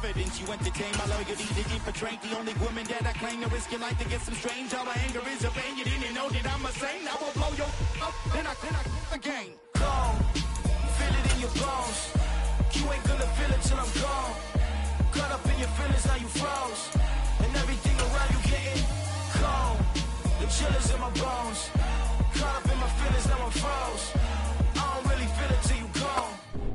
evidence you entertain my loyalty to infiltrate the only woman that I claim to risk your life to get some strange. All my anger is a pain. You didn't know that I'm a saint. I will blow your up, then I again. Gone, feel it in your bones. You ain't gonna feel it till I'm gone. Caught up in your feelings, now you froze, and everything around you getting cold. The chillers in my bones. Caught up in my feelings, now I'm froze. I don't really feel it till you gone.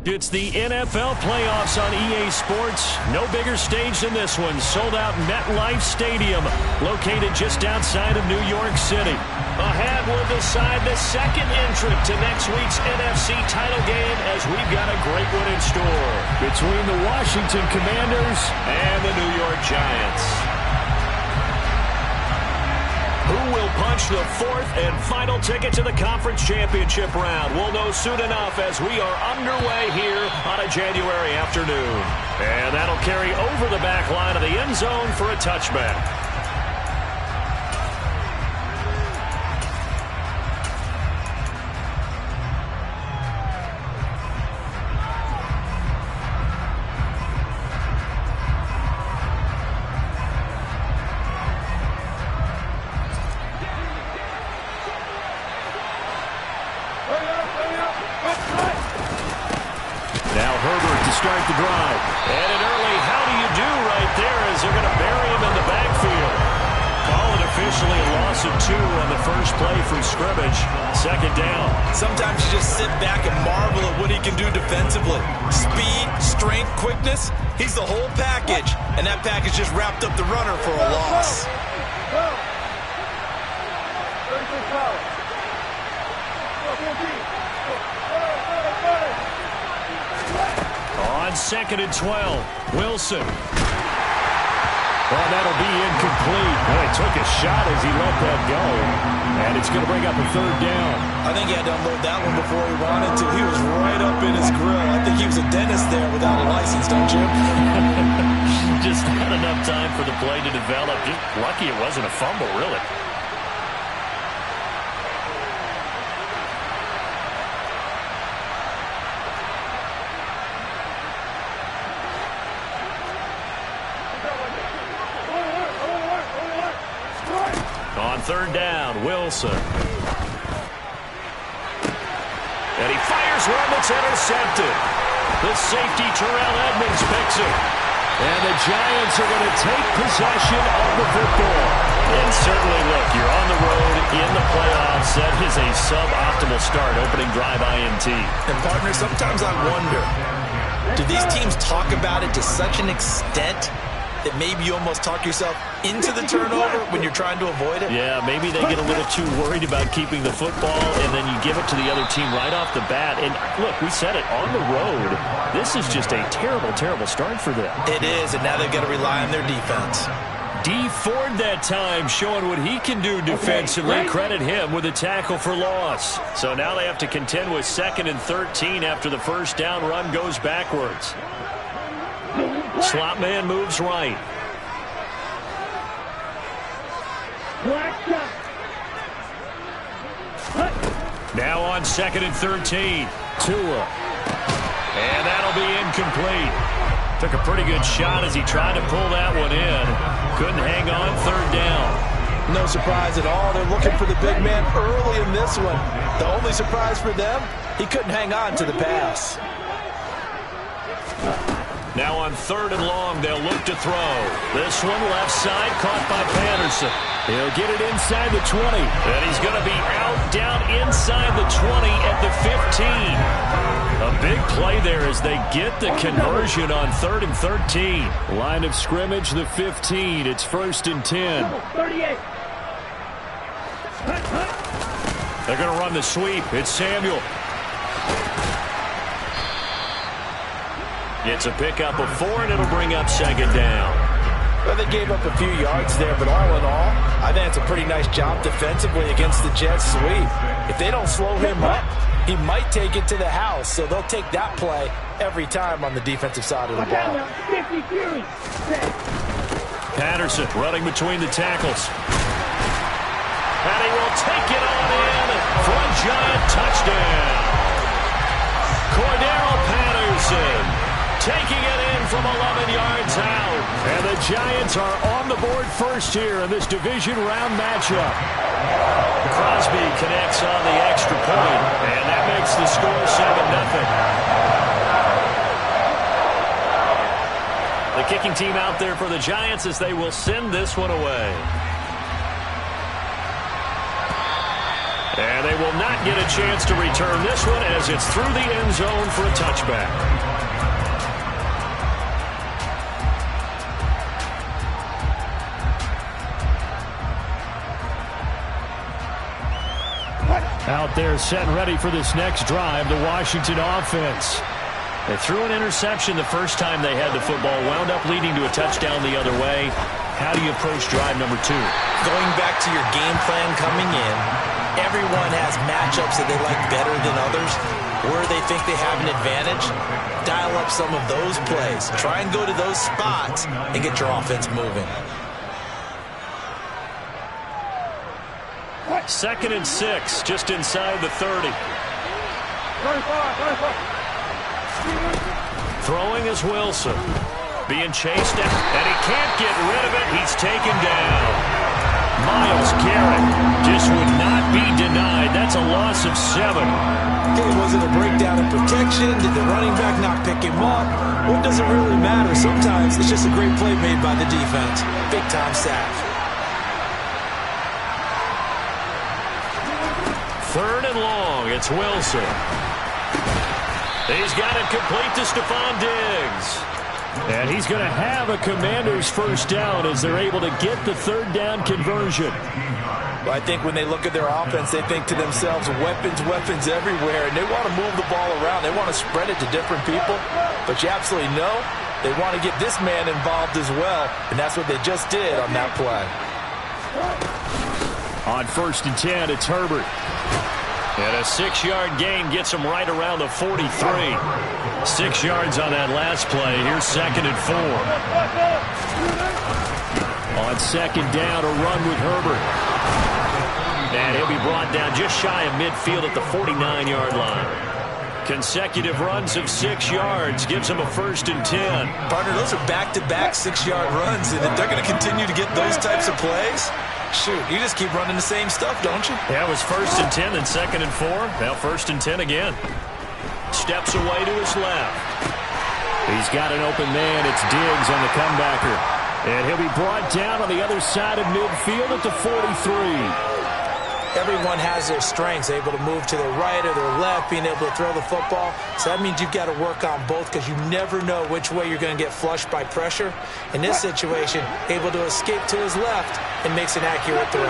It's the NFL playoffs on EA Sports. No bigger stage than this one. Sold out MetLife Stadium, located just outside of New York City. Ahead will decide the second entrant to next week's NFC title game, as we've got a great one in store between the Washington Commanders and the New York Giants. Who will punch the fourth and final ticket to the conference championship round? We'll know soon enough as we are underway here on a January afternoon. And that'll carry over the back line of the end zone for a touchback. Start the drive. And an early how do you do right there as they're going to bury him in the backfield. Call it officially a loss of 2 on the first play from scrimmage. Second down. Sometimes you just sit back and marvel at what he can do defensively. Speed, strength, quickness. He's the whole package. And that package just wrapped up the runner for a loss. On 2nd and 12, Wilson. Well, that'll be incomplete. Well, he took a shot as he let that go. And it's going to bring up a third down. I think he had to unload that one before he wanted to. He was right up in his grill. I think he was a dentist there without a license, don't you? Just not enough time for the play to develop. Just lucky it wasn't a fumble, really. On third down, Wilson. And he fires one that's intercepted. The safety, Terrell Edmonds, picks it. And the Giants are going to take possession of the football. And certainly, look, you're on the road in the playoffs. That is a suboptimal start, opening drive INT. And, partner, sometimes I wonder, do these teams talk about it to such an extent that maybe you almost talk yourself into the turnover when you're trying to avoid it? Yeah, maybe they get a little too worried about keeping the football, and then you give it to the other team right off the bat. And look, we said it, on the road, this is just a terrible, terrible start for them. It is, and now they've got to rely on their defense. D. Ford that time showing what he can do defensively. Credit him with a tackle for loss. So now they have to contend with 2nd and 13 after the first down run goes backwards. Slot man moves right. Now on 2nd and 13. Tua. And that'll be incomplete. Took a pretty good shot as he tried to pull that one in. Couldn't hang on, third down. No surprise at all. They're looking for the big man early in this one. The only surprise for them, he couldn't hang on to the pass. Now on 3rd and long, they'll look to throw. This one left side, caught by Patterson. He'll get it inside the 20. And he's going to be out down inside the 20 at the 15. A big play there as they get the conversion on 3rd and 13. Line of scrimmage, the 15. It's 1st and 10. 38. They're going to run the sweep. It's Samuel. It's a pickup of 4, and it'll bring up 2nd down. Well, they gave up a few yards there, but all in all, I think it's a pretty nice job defensively against the Jets sweep. If they don't slow him up, he might take it to the house, so they'll take that play every time on the defensive side of the ball. Patterson running between the tackles. And he will take it on in for a Giant touchdown. Cordero Patterson. taking it in from 11 yards out. And the Giants are on the board first here in this division round matchup. Crosby connects on the extra point, and that makes the score 7-0. The kicking team out there for the Giants as they will send this one away. And they will not get a chance to return this one as it's through the end zone for a touchback. Out there set and ready for this next drive, the Washington offense. They threw an interception the first time they had the football, wound up leading to a touchdown the other way. How do you approach drive number 2? Going back to your game plan coming in, everyone has matchups that they like better than others. Where they think they have an advantage, dial up some of those plays. Try and go to those spots and get your offense moving. 2nd and 6, just inside the 30. Throwing is Wilson. Being chased down, and he can't get rid of it. He's taken down. Myles Garrett just would not be denied. That's a loss of 7. Okay, was it a breakdown in protection? Did the running back not pick him up? What does it really matter? Sometimes it's just a great play made by the defense. Big-time sack. 3rd and long. It's Wilson. He's got it complete to Stephon Diggs. And he's going to have a Commanders first down as they're able to get the 3rd down conversion. Well, I think when they look at their offense, they think to themselves, weapons, weapons everywhere. And they want to move the ball around. They want to spread it to different people. But you absolutely know they want to get this man involved as well. And that's what they just did on that play. On 1st and 10, it's Herbert. And a 6-yard gain gets him right around the 43. 6 yards on that last play. Here's 2nd and 4. On 2nd down, a run with Herbert. And he'll be brought down just shy of midfield at the 49-yard line. Consecutive runs of 6 yards gives him a 1st and 10. Partner, those are back-to-back 6-yard runs. And if they're going to continue to get those types of plays, shoot, you just keep running the same stuff, don't you? Yeah, it was 1st and 10, then 2nd and 4. Now 1st and 10 again. Steps away to his left. He's got an open man. It's Diggs on the comebacker. And he'll be brought down on the other side of midfield at the 43. Everyone has their strengths, able to move to their right or their left, being able to throw the football. So that means you've got to work on both because you never know which way you're going to get flushed by pressure. In this situation, able to escape to his left and makes an accurate throw.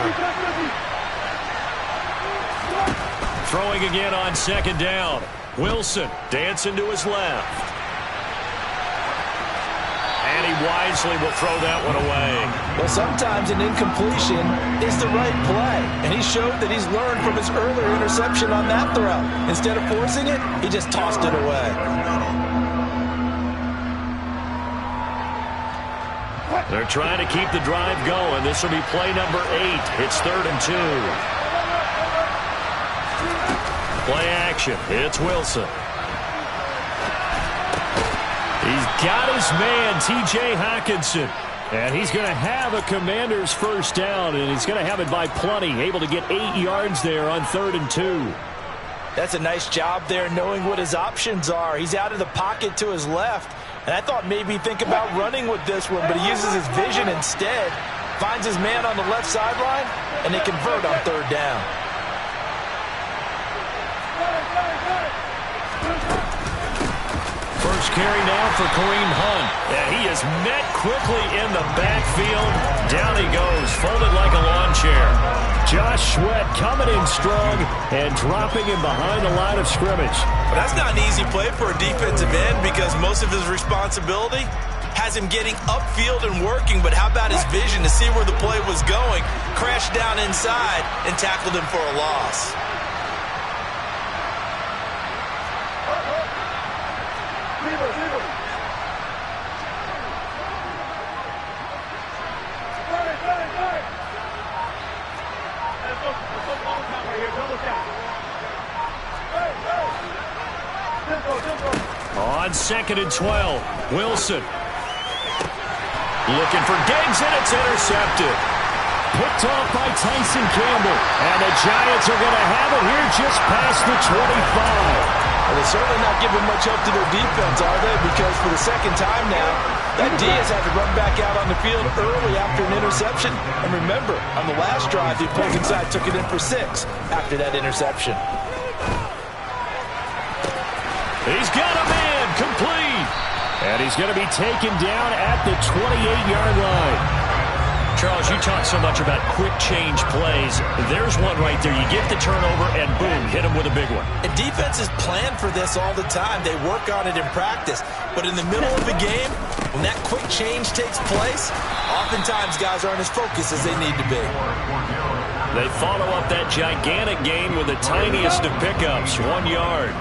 Throwing again on 2nd down. Wilson dancing to his left. And he wisely will throw that one away. Well, sometimes an incompletion is the right play. And he showed that he's learned from his earlier interception on that throw. Instead of forcing it, he just tossed it away. They're trying to keep the drive going. This will be play number 8. It's 3rd and 2. Play action. It's Wilson. He's got his man, T.J. Hockenson. And he's going to have a Commanders first down, and he's going to have it by plenty. Able to get 8 yards there on 3rd and 2. That's a nice job there knowing what his options are. He's out of the pocket to his left. And I thought maybe he'd think about running with this one, but he uses his vision instead. Finds his man on the left sideline, and they convert on 3rd down. First carry now for Kareem Hunt. And he is met quickly in the backfield. Down he goes, folded like a lawn chair. Josh Sweat coming in strong and dropping him behind the line of scrimmage. Well, that's not an easy play for a defensive end because most of his responsibility has him getting upfield and working. But how about his vision to see where the play was going? Crashed down inside and tackled him for a loss. 2nd and 12. Wilson. Looking for Diggs, and it's intercepted. Picked off by Tyson Campbell. And the Giants are going to have it here just past the 25. Well, they're certainly not giving much up to their defense, are they? Because for the second time now, that D has had to run back out on the field early after an interception. And remember, on the last drive, the opposing side took it in for 6 after that interception. He's got a man, complete. And he's going to be taken down at the 28-yard line. Charles, you talk so much about quick change plays. There's one right there. You get the turnover, and boom, hit him with a big one. And defenses plan for this all the time. They work on it in practice. But in the middle of the game, when that quick change takes place, oftentimes guys aren't as focused as they need to be. They follow up that gigantic gain with the tiniest of pickups, 1 yard.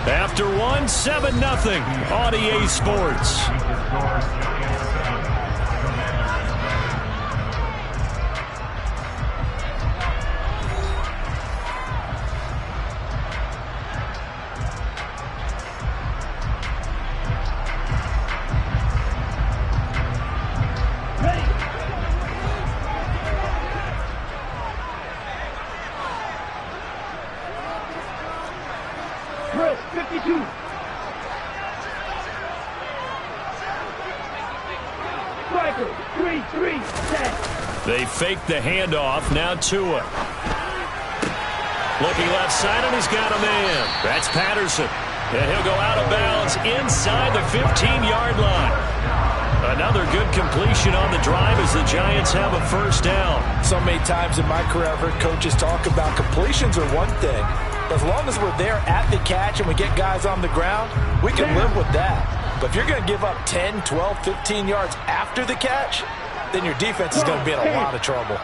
After 7-0 on EA Sports. They fake the handoff. Now Tua. Looking left side, and he's got a man. That's Patterson. And he'll go out of bounds inside the 15-yard line. Another good completion on the drive as the Giants have a first down. So many times in my career, I've heard coaches talk about completions are one thing. But as long as we're there at the catch and we get guys on the ground, we can live with that. But if you're going to give up 10, 12, 15 yards after the catch, then your defense is going to be in a lot of trouble.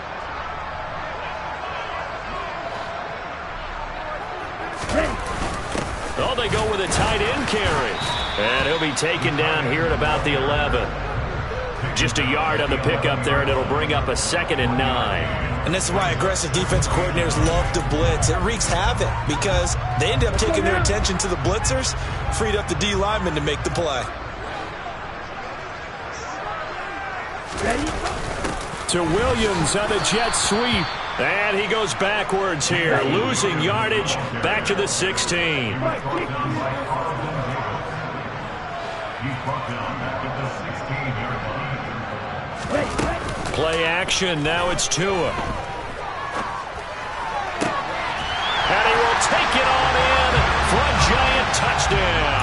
Oh, they go with a tight end carry. And he'll be taken down here at about the 11. Just a yard on the pickup there, and it'll bring up a 2nd and 9. And this is why aggressive defense coordinators love to blitz. It wreaks havoc because they end up taking their attention to the blitzers, freed up the D lineman to make the play. To Williams on the jet sweep. And he goes backwards here, losing yardage back to the 16. Play action, now it's Tua. And he will take it on in for a Giant touchdown.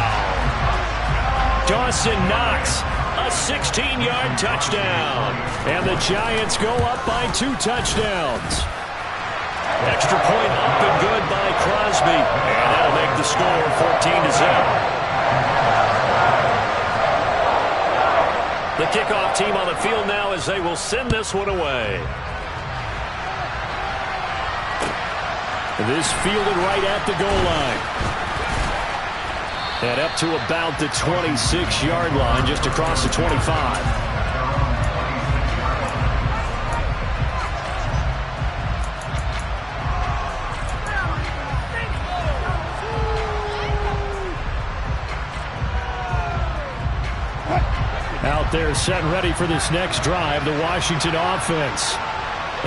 Dawson Knox, a 16-yard touchdown. And the Giants go up by 2 touchdowns. Extra point up and good by Crosby. And that'll make the score 14-0. The kickoff team on the field now as they will send this one away. This fielded right at the goal line. And up to about the 26-yard line, just across the 25. Out there set and ready for this next drive, the Washington offense.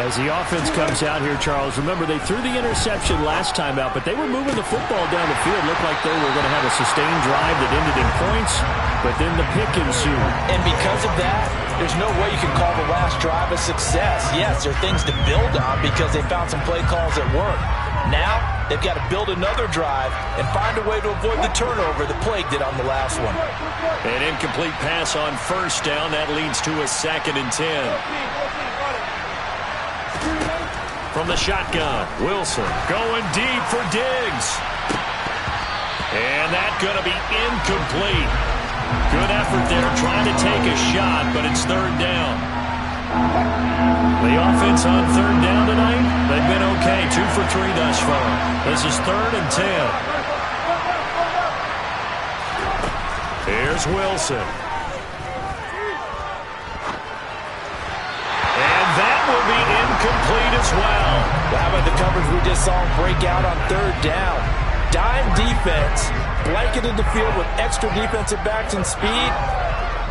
As the offense comes out here, Charles, remember they threw the interception last time out, but they were moving the football down the field. Looked like they were going to have a sustained drive that ended in points, but then the pick ensued. And because of that, there's no way you can call the last drive a success. Yes, there are things to build on because they found some play calls that work. Now, they've got to build another drive and find a way to avoid the turnover the plague did on the last one. An incomplete pass on first down. That leads to a 2nd and 10. From the shotgun, Wilson going deep for Diggs. And that's going to be incomplete. Good effort there trying to take a shot, but it's 3rd down. The offense on 3rd down tonight, they've been okay. 2 for 3 thus far. This is 3rd and 10. Here's Wilson. And that will be incomplete as well. How about the coverage we just saw him break out on 3rd down? dime defense, blanketed the field with extra defensive backs and speed,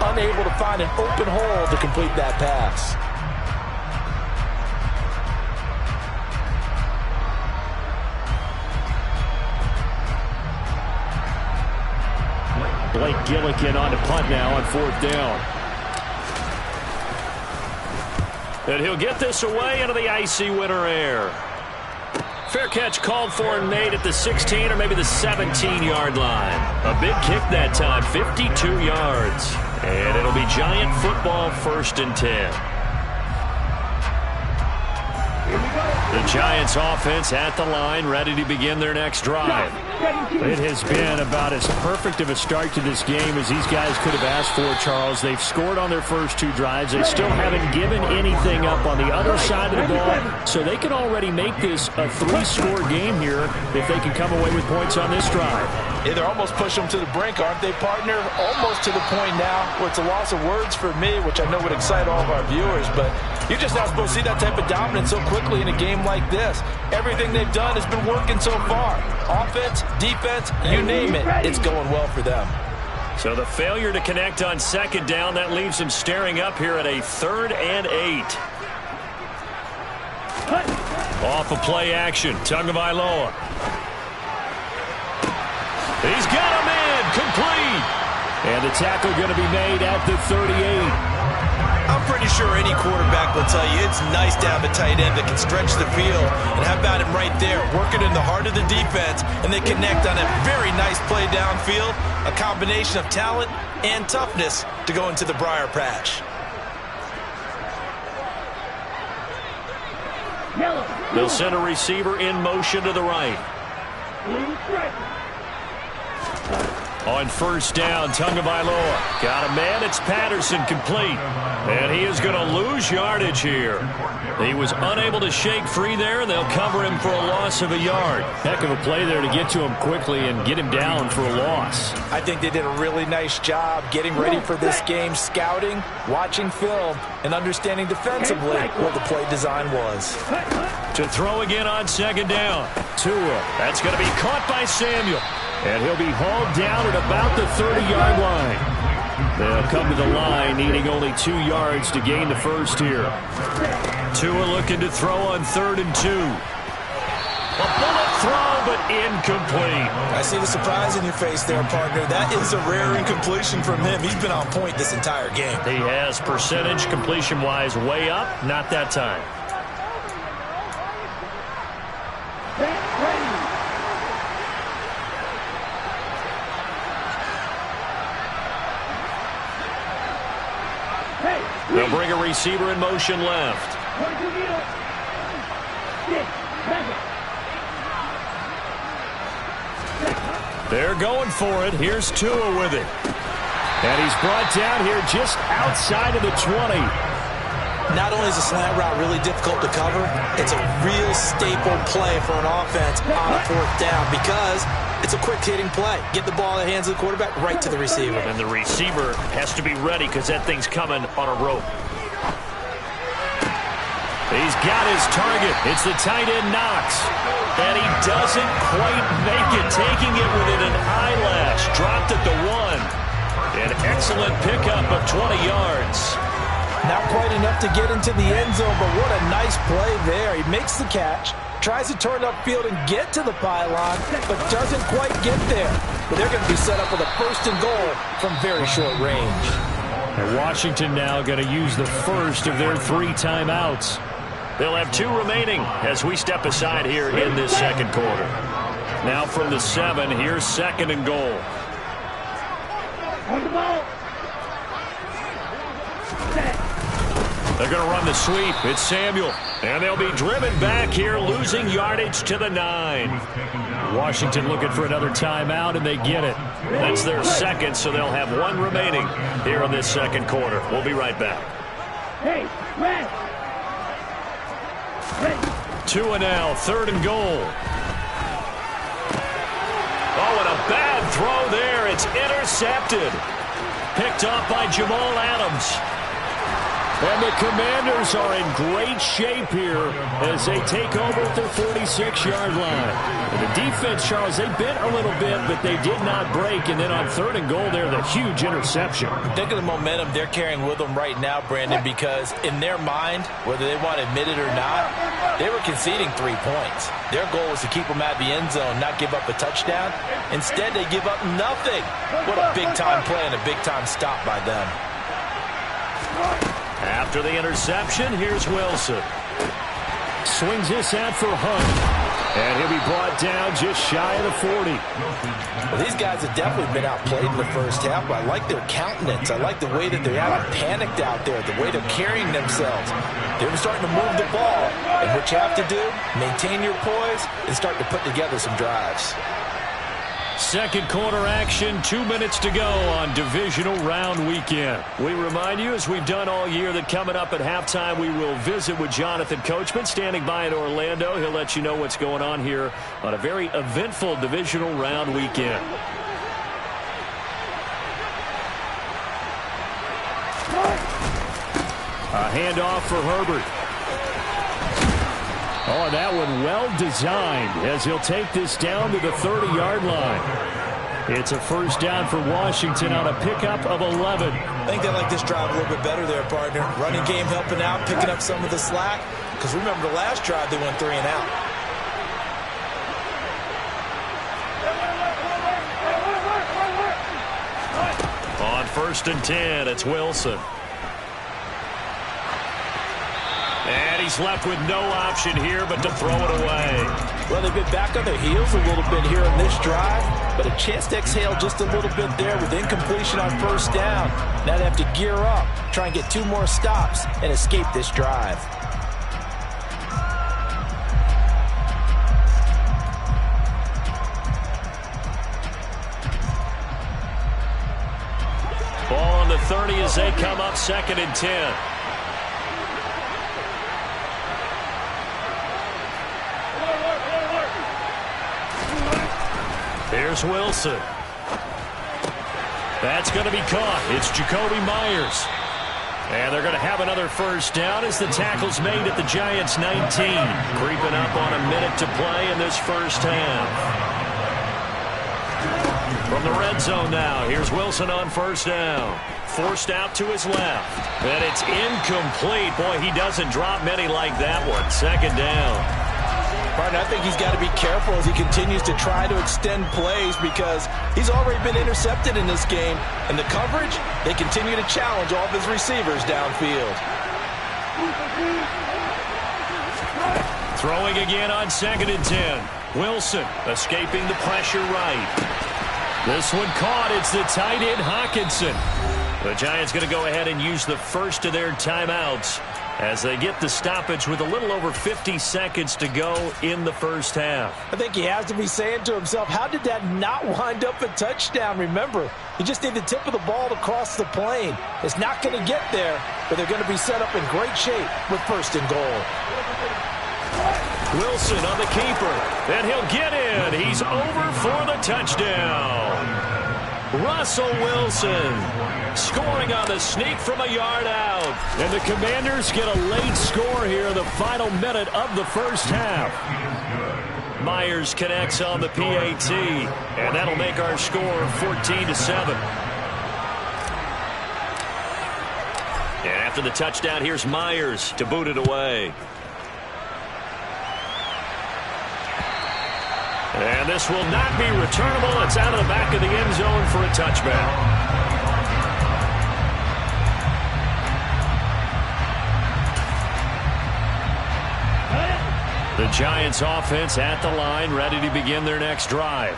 unable to find an open hole to complete that pass. Blake Gillikin on to punt now on 4th down. And he'll get this away into the icy winter air. Fair catch called for and made at the 16 or maybe the 17-yard line. A big kick that time, 52 yards. And it'll be Giant football, 1st and 10. The Giants offense at the line, ready to begin their next drive. It has been about as perfect of a start to this game as these guys could have asked for, Charles. They've scored on their first 2 drives. They still haven't given anything up on the other side of the ball, so they can already make this a 3-score game here if they can come away with points on this drive. Yeah, they're almost pushing them to the brink, aren't they, partner? Almost to the point now where it's a loss of words for me, which I know would excite all of our viewers, but you're just not supposed to see that type of dominance so quickly in a game like this. Everything they've done has been working so far. Offense, defense, you name it, it's going well for them. So the failure to connect on 2nd down, that leaves them staring up here at a 3rd and 8. Off of play action, Tagovailoa. He's got a man, complete. And the tackle going to be made at the 38. I'm pretty sure any quarterback will tell you it's nice to have a tight end that can stretch the field. And how about him right there, working in the heart of the defense, and they connect on a very nice play downfield, a combination of talent and toughness to go into the briar patch. They'll send a receiver in motion to the right. On 1st down, Tagovailoa. Got a man, it's Patterson, complete. And he is going to lose yardage here. He was unable to shake free there, and they'll cover him for a loss of a yard. Heck of a play there to get to him quickly and get him down for a loss. I think they did a really nice job getting ready for this game, scouting, watching film, and understanding defensively what the play design was. To throw again on 2nd down. Tua. That's going to be caught by Samuel. And he'll be hauled down at about the 30-yard line. They'll come to the line, needing only 2 yards to gain the first here. Tua looking to throw on 3rd and 2. A bullet throw, but incomplete. I see the surprise in your face there, partner. That is a rare incompletion from him. He's been on point this entire game. He has percentage completion-wise way up, not that time. They'll bring a receiver in motion left. They're going for it. Here's Tua with it. And he's brought down here just outside of the 20. Not only is a slant route really difficult to cover, it's a real staple play for an offense on a 4th down because it's a quick-hitting play. Get the ball in the hands of the quarterback right to the receiver. And the receiver has to be ready because that thing's coming on a rope. He's got his target. It's the tight end, Knox. And he doesn't quite make it, taking it within an eyelash. Dropped at the 1. An excellent pickup of 20 yards. Not quite enough to get into the end zone, but what a nice play there. He makes the catch, tries to turn upfield and get to the pylon, but doesn't quite get there. But they're going to be set up with a 1st and goal from very short range. And Washington now going to use the first of their 3 timeouts. They'll have 2 remaining as we step aside here in this 2nd quarter. Now from the 7, here's 2nd and goal. They're going to run the sweep. It's Samuel. And they'll be driven back here, losing yardage to the 9. Washington looking for another timeout, and they get it. That's their 2nd, so they'll have 1 remaining here in this 2nd quarter. We'll be right back. Tua now, 3rd and goal. Oh, and a bad throw there. It's intercepted. Picked off by Jamal Adams. And the Commanders are in great shape here as they take over at their 46-yard line. And the defense, Charles, they bent a little bit, but they did not break. And then on 3rd and goal there, the huge interception. Think of the momentum they're carrying with them right now, Brandon, because in their mind, whether they want to admit it or not, they were conceding 3 points. Their goal was to keep them at the end zone, not give up a touchdown. Instead, they give up nothing. What a big-time play and a big-time stop by them. After the interception, here's Wilson. Swings this out for Hunt. And he'll be brought down just shy of the 40. Well, these guys have definitely been outplayed in the first half, but I like their countenance. I like the way that they're out panicked out there, the way they're carrying themselves. They're starting to move the ball. And what you have to do, maintain your poise and start to put together some drives. Second quarter action, 2 minutes to go on divisional round weekend. We remind you, as we've done all year, that coming up at halftime, we will visit with Jonathan Coachman, standing by in Orlando. He'll let you know what's going on here on a very eventful divisional round weekend. A handoff for Herbert. Oh, and that one well designed as he'll take this down to the 30-yard line. It's a first down for Washington on a pickup of 11. I think they like this drive a little bit better there, partner. Running game helping out, picking up some of the slack. Because remember the last drive, they went 3 and out. On 1st and 10, it's Wilson. And he's left with no option here but to throw it away. Well, they've been back on their heels a little bit here in this drive, but a chance to exhale just a little bit there with incompletion on 1st down. Now they have to gear up, try and get 2 more stops, and escape this drive. Ball on the 30 as they come up 2nd and 10. Here's Wilson. That's going to be caught. It's Jacoby Myers. And they're going to have another first down as the tackle's made at the Giants' 19. Creeping up on a minute to play in this first half. From the red zone now, here's Wilson on 1st down. Forced out to his left. And it's incomplete. Boy, he doesn't drop many like that one. 2nd down. Partner, I think he's got to be careful as he continues to try to extend plays because he's already been intercepted in this game. And the coverage, they continue to challenge all of his receivers downfield. Throwing again on 2nd and 10. Wilson escaping the pressure right. This one caught. It's the tight end Hawkinson. The Giants going to go ahead and use the first of their timeouts as they get the stoppage with a little over 50 seconds to go in the first half. I think he has to be saying to himself, how did that not wind up a touchdown? Remember, you just need the tip of the ball to cross the plane. It's not going to get there, but they're going to be set up in great shape with 1st and goal. Wilson on the keeper, and he'll get in. He's over for the touchdown. Russell Wilson scoring on the sneak from a yard out. And the Commanders get a late score here in the final minute of the first half. Myers connects on the PAT, and that'll make our score 14-7. And after the touchdown, here's Myers to boot it away. And this will not be returnable. It's out of the back of the end zone for a touchback. The Giants offense at the line, ready to begin their next drive.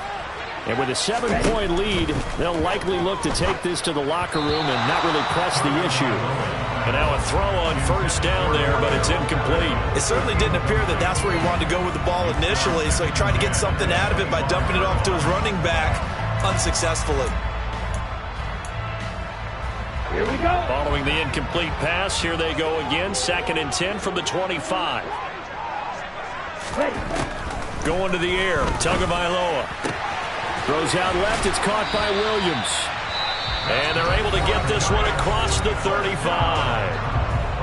And with a 7-point lead, they'll likely look to take this to the locker room and not really press the issue. And now a throw on 1st down there, but it's incomplete. It certainly didn't appear that that's where he wanted to go with the ball initially, so he tried to get something out of it by dumping it off to his running back unsuccessfully. Here we go. Following the incomplete pass, here they go again. 2nd and 10 from the 25. Going to the air, Tagovailoa. Throws out left, it's caught by Williams. And they're able to get this one across the 35.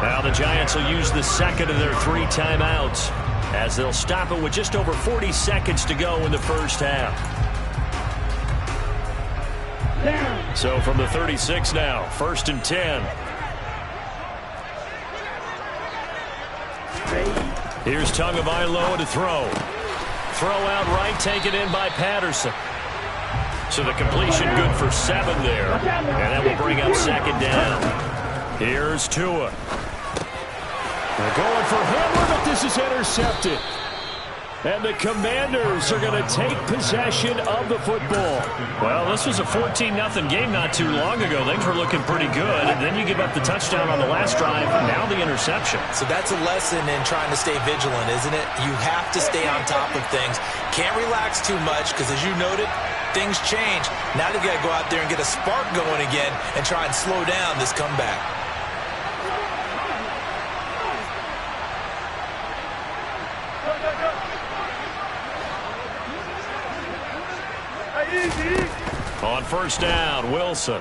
Now the Giants will use the second of their 3 timeouts as they'll stop it with just over 40 seconds to go in the first half. So from the 36 now, 1st and 10. Here's Tagovailoa to throw. Throw out right, taken in by Patterson. So the completion good for 7 there. And that will bring up 2nd down. Here's Tua. They're going for Hamler, but this is intercepted. And the Commanders are going to take possession of the football. Well, this was a 14-0 game not too long ago. Things were looking pretty good. And then you give up the touchdown on the last drive. Now the interception. So that's a lesson in trying to stay vigilant, isn't it? You have to stay on top of things. Can't relax too much because, as you noted, things change. Now they've got to go out there and get a spark going again and try and slow down this comeback. On 1st down, Wilson.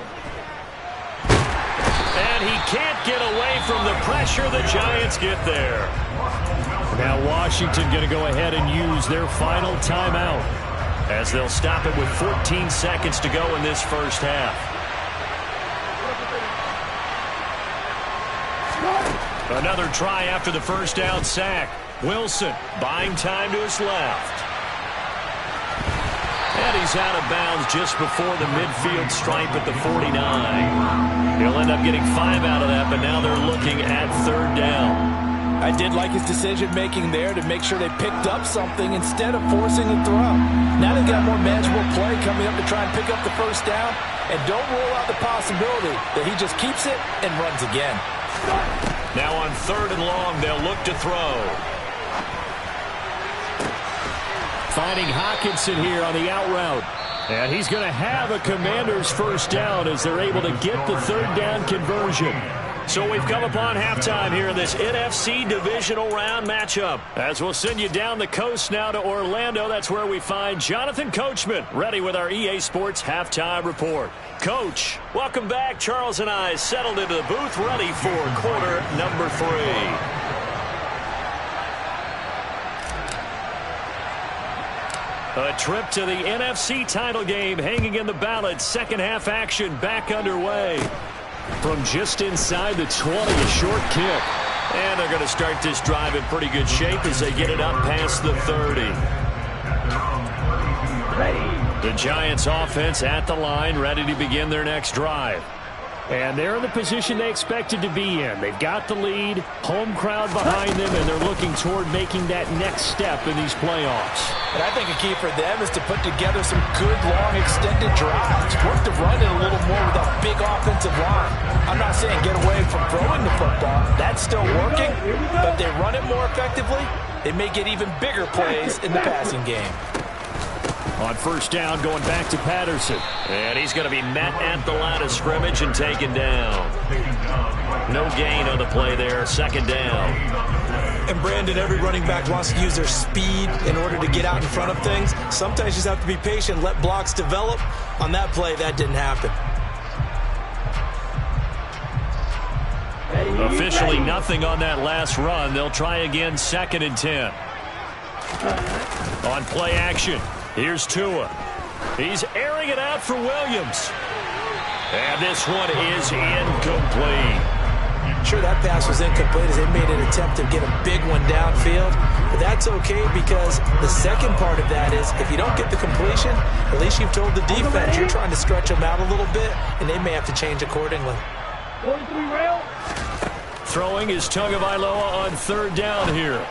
And he can't get away from the pressure. The Giants get there. Now Washington going to go ahead and use their final timeout, as they'll stop it with 14 seconds to go in this first half. Another try after the first down sack. Wilson buying time to his left. And he's out of bounds just before the midfield stripe at the 49. He'll end up getting 5 out of that, but now they're looking at 3rd down. I did like his decision-making there to make sure they picked up something instead of forcing the throw. Now they've got more manageable play coming up to try and pick up the 1st down, and don't rule out the possibility that he just keeps it and runs again. Now on 3rd and long, they'll look to throw. Finding Hockenson here on the out route. And he's going to have a Commanders 1st down as they're able to get the 3rd down conversion. So we've come upon halftime here in this NFC divisional round matchup. As we'll send you down the coast now to Orlando, that's where we find Jonathan Coachman, ready with our EA Sports halftime report. Coach, welcome back. Charles and I settled into the booth, ready for quarter number 3. A trip to the NFC title game hanging in the balance. Second half action back underway. From just inside the 20, a short kick. And they're going to start this drive in pretty good shape as they get it up past the 30. The Giants offense at the line, ready to begin their next drive. And they're in the position they expected to be in. They've got the lead, home crowd behind them, and they're looking toward making that next step in these playoffs. And I think a key for them is to put together some good, long, extended drives. Work the run it a little more with a big offensive line. I'm not saying get away from throwing the football. That's still working, but if they run it more effectively, they may get even bigger plays in the passing game. On 1st down, going back to Patterson. And he's going to be met at the line of scrimmage and taken down. No gain on the play there. 2nd down. And Brandon, every running back wants to use their speed in order to get out in front of things. Sometimes you just have to be patient, let blocks develop. On that play, that didn't happen. Officially nothing on that last run. They'll try again, 2nd and 10. On play action. Here's Tua. He's airing it out for Williams. And this one is incomplete. Sure, that pass was incomplete as they made an attempt to get a big one downfield. But that's okay because the second part of that is if you don't get the completion, at least you've told the defense you're trying to stretch them out a little bit, and they may have to change accordingly. Throwing is Tagovailoa on 3rd down here.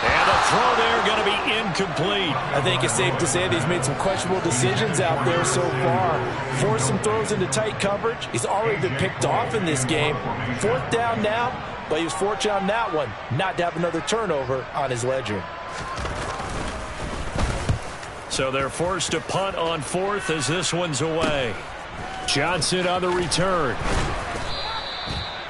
And the throw there going to be incomplete. I think it's safe to say that he's made some questionable decisions out there so far. Forced some throws into tight coverage. He's already been picked off in this game. 4th down now, but he was fortunate on that one not to have another turnover on his ledger. So they're forced to punt on 4th as this one's away. Johnson on the return.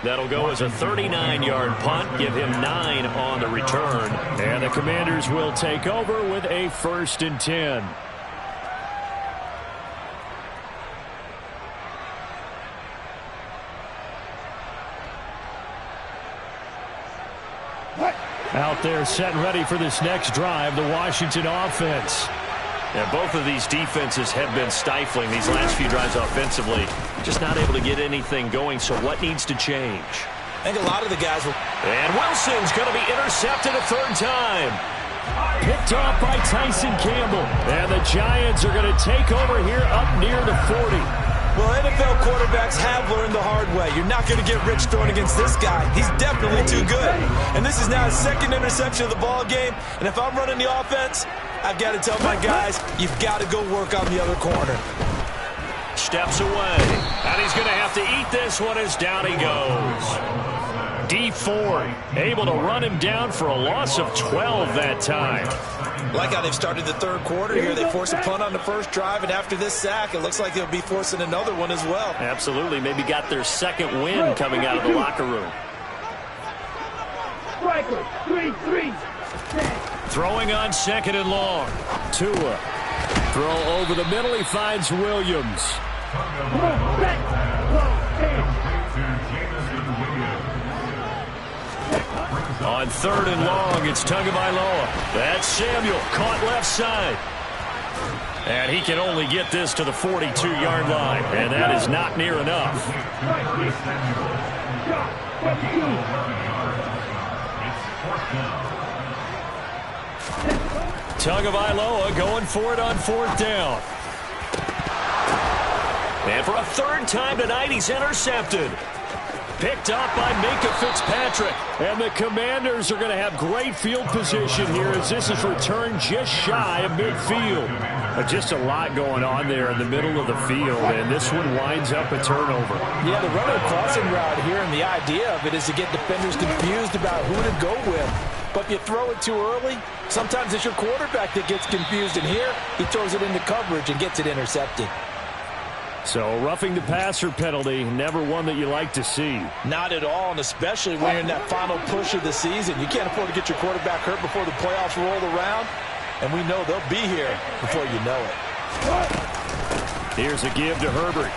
That'll go as a 39-yard punt, give him 9 on the return. And the Commanders will take over with a 1st and 10. Out there set and ready for this next drive, the Washington offense. And both of these defenses have been stifling these last few drives offensively. Just not able to get anything going, so what needs to change? I think a lot of the guys will... And Wilson's going to be intercepted a third time. Picked off by Tyson Campbell. And the Giants are going to take over here up near the 40. Well, NFL quarterbacks have learned the hard way. You're not going to get rich throwing against this guy. He's definitely too good. And this is now his second interception of the ball game. And if I'm running the offense, I've got to tell my guys, you've got to go work on the other corner. Steps away. And he's going to have to eat this one as down he goes. D Ford able to run him down for a loss of 12 that time. Like how they've started the third quarter here. They force a punt on the first drive, and after this sack, it looks like they'll be forcing another one as well. Absolutely. Maybe got their second win coming out of the locker room. Throwing on second and long. Tua. Throw over the middle. He finds Williams. On third and long, it's Tagovailoa. That's Samuel, caught left side. And he can only get this to the 42-yard line, and that is not near enough. Tagovailoa going for it on fourth down. And for a third time tonight, he's intercepted. Picked up by Minkah Fitzpatrick. And the Commanders are going to have great field position here as this is returned just shy of midfield. Just a lot going on there in the middle of the field, and this one winds up a turnover. Yeah, the running crossing route here, and the idea of it is to get defenders confused about who to go with. But if you throw it too early, sometimes it's your quarterback that gets confused, and here he throws it into coverage and gets it intercepted. So roughing the passer penalty, never one that you like to see. Not at all, and especially when you're in that final push of the season. You can't afford to get your quarterback hurt before the playoffs roll around, and we know they'll be here before you know it. Here's a give to Herbert.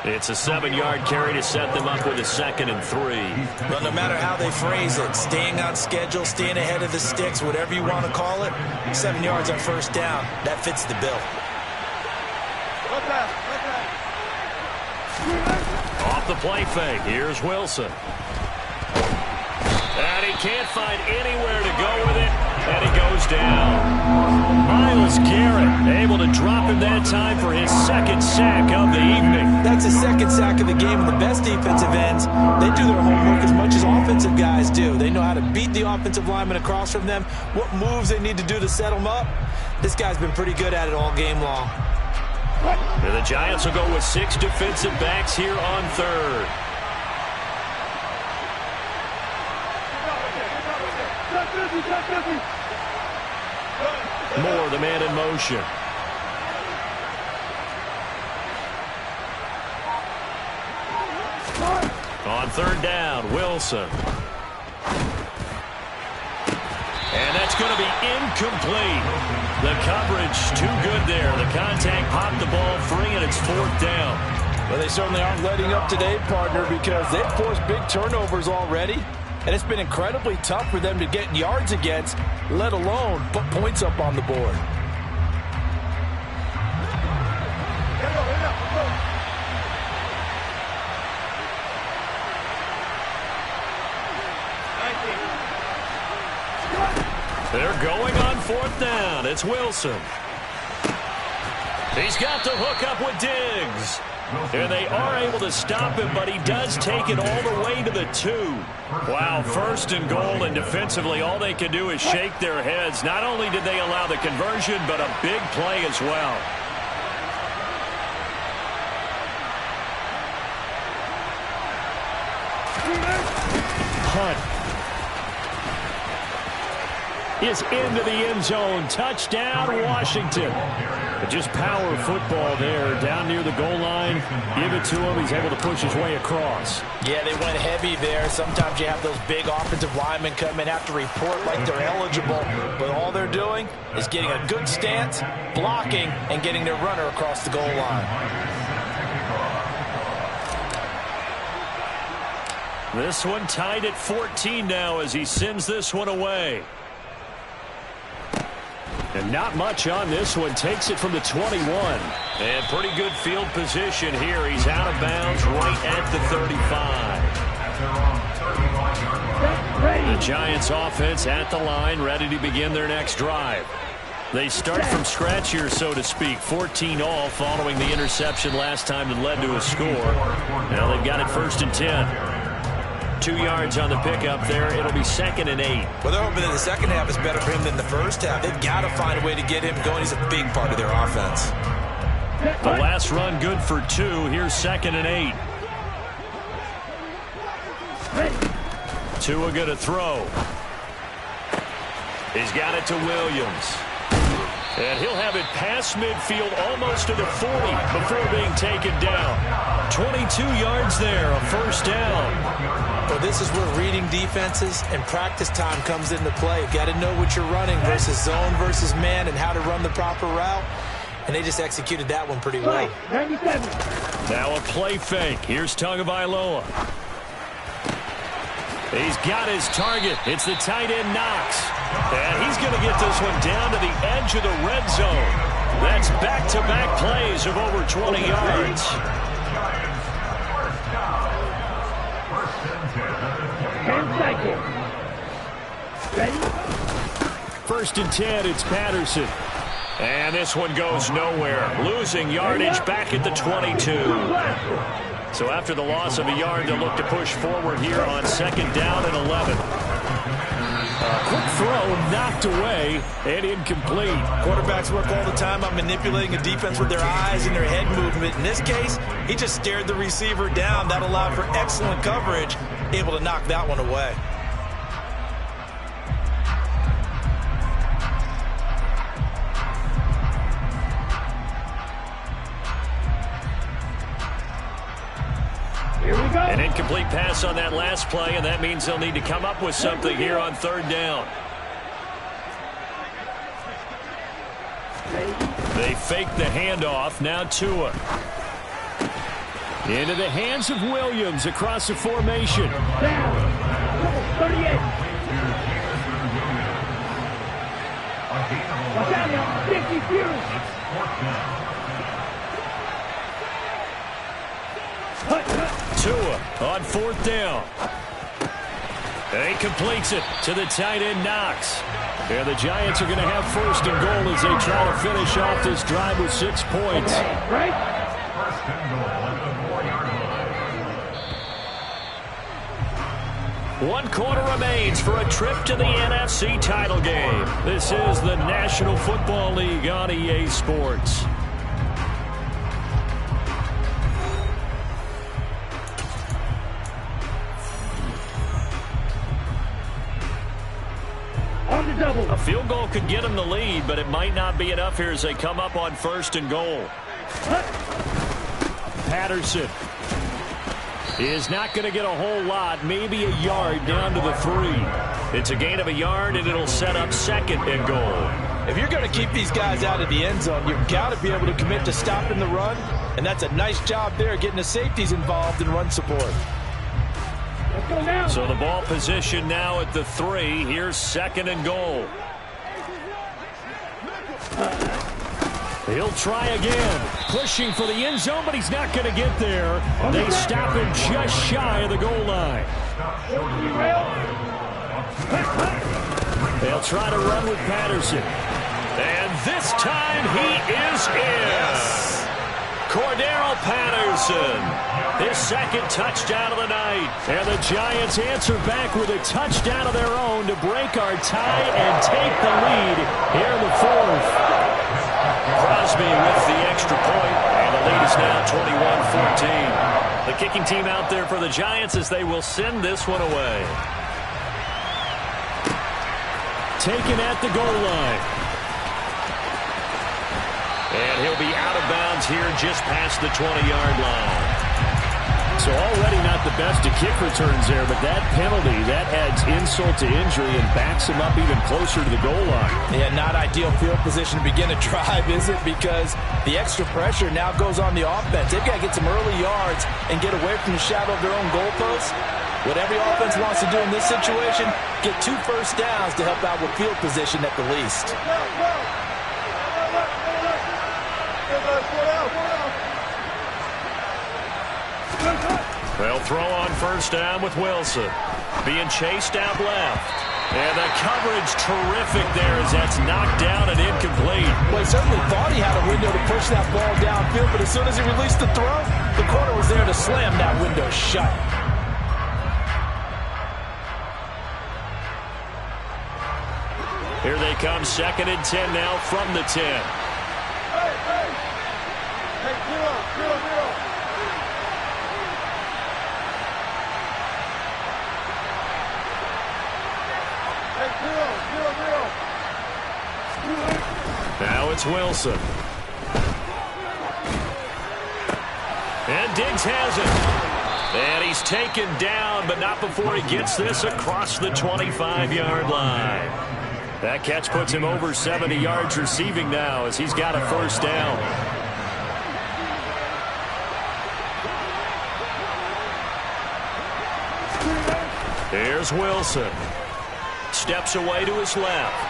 It's a 7-yard carry to set them up with a 2nd and 3. Well, no matter how they phrase it, staying on schedule, staying ahead of the sticks, whatever you want to call it, 7 yards on first down, that fits the bill. Off the play fake, here's Wilson. And he can't find anywhere to go with it, and he goes down. Myles Garrett able to drop him that time for his 2nd sack of the evening. That's his 2nd sack of the game, and the best defensive ends, they do their homework as much as offensive guys do. They know how to beat the offensive lineman across from them, what moves they need to do to set them up. This guy's been pretty good at it all game long. And the Giants will go with 6 defensive backs here on third. Moore, the man in motion. On third down, Wilson. And that's going to be incomplete. The coverage too good there. The contact popped the ball free, and it's 4th down. Well, they certainly aren't letting up today, partner, because they've forced big turnovers already. And it's been incredibly tough for them to get yards against, let alone put points up on the board. They're going on 4th down. It's Wilson. He's got the hook up with Diggs. And they are able to stop him, but he does take it all the way to the 2. Wow, 1st and goal, and defensively all they can do is shake their heads. Not only did they allow the conversion, but a big play as well. Hunt is into the end zone. Touchdown, Washington. But just power football there down near the goal line. Give it to him. He's able to push his way across. Yeah, they went heavy there. Sometimes you have those big offensive linemen come in, have to report like they're eligible. But all they're doing is getting a good stance, blocking, and getting their runner across the goal line. This one tied at 14 now as he sends this one away. And not much on this one. Takes it from the 21. And pretty good field position here. He's out of bounds right at the 35. The Giants offense at the line, ready to begin their next drive. They start from scratch here, so to speak. 14 all following the interception last time that led to a score. Now they've got it 1st and 10. 2 yards on the pickup there. It'll be 2nd and 8. Well, they're hoping that the second half is better for him than the first half. They've got to find a way to get him going. He's a big part of their offense. The last run good for 2. Here's 2nd and 8. Tua going to throw. He's got it to Williams. And he'll have it past midfield almost to the 40 before being taken down. 22 yards there, a 1st down. Well, this is where reading defenses and practice time comes into play. You've got to know what you're running versus zone versus man and how to run the proper route. And they just executed that one pretty well. 97. Now a play fake. Here's Tagovailoa. He's got his target. It's the tight end Knox. And he's going to get this one down to the edge of the red zone. That's back-to-back plays of over 20 yards. 10 seconds. Ready? 1st and 10, it's Patterson. And this one goes nowhere. Losing yardage back at the 22. So after the loss of a yard, they'll look to push forward here on 2nd down and 11. Quick throw knocked away and incomplete. Quarterbacks work all the time on manipulating a defense with their eyes and their head movement. In this case, he just stared the receiver down. That allowed for excellent coverage, able to knock that one away. An incomplete pass on that last play, and that means they'll need to come up with something here on 3rd down. They fake the handoff. Now Tua. Into the hands of Williams across the formation. Down. 38. Watch out now. 50 feet. Tua on 4th down. And he completes it to the tight end Knox. And the Giants are going to have 1st and goal as they try to finish off this drive with 6 points. Right? 1 quarter remains for a trip to the NFC title game. This is the National Football League on EA Sports. A field goal could get them the lead, but it might not be enough here as they come up on 1st and goal. Patterson is not going to get a whole lot, maybe a yard down to the 3. It's a gain of a yard, and it'll set up 2nd and goal. If you're going to keep these guys out of the end zone, you've got to be able to commit to stopping the run, and that's a nice job there, getting the safeties involved in run support. So the ball position now at the 3. Here's 2nd and goal. He'll try again. Pushing for the end zone, but he's not going to get there. They stop him just shy of the goal line. They'll try to run with Patterson. And this time he is in. Cordero Patterson, his 2nd touchdown of the night. And the Giants answer back with a touchdown of their own to break our tie and take the lead here in the 4th. Crosby with the extra point, and the lead is now 21-14. The kicking team out there for the Giants as they will send this one away. Taken at the goal line. And he'll be out of bounds here just past the 20-yard line. So already not the best of kick returns there, but that penalty, that adds insult to injury and backs him up even closer to the goal line. Yeah, not ideal field position to begin a drive, is it? Because the extra pressure now goes on the offense. They've got to get some early yards and get away from the shadow of their own goalposts. What every offense wants to do in this situation, get 2 first downs to help out with field position at the least. They'll throw on first down with Wilson. Being chased out left. And the coverage terrific there as that's knocked down and incomplete. Well, he certainly thought he had a window to push that ball downfield, but as soon as he released the throw, the corner was there to slam that window shut. Here they come, 2nd and 10 now from the 10. Now it's Wilson. And Diggs has it. And he's taken down, but not before he gets this across the 25-yard line. That catch puts him over 70 yards receiving now as he's got a first down. Here's Wilson. Steps away to his left.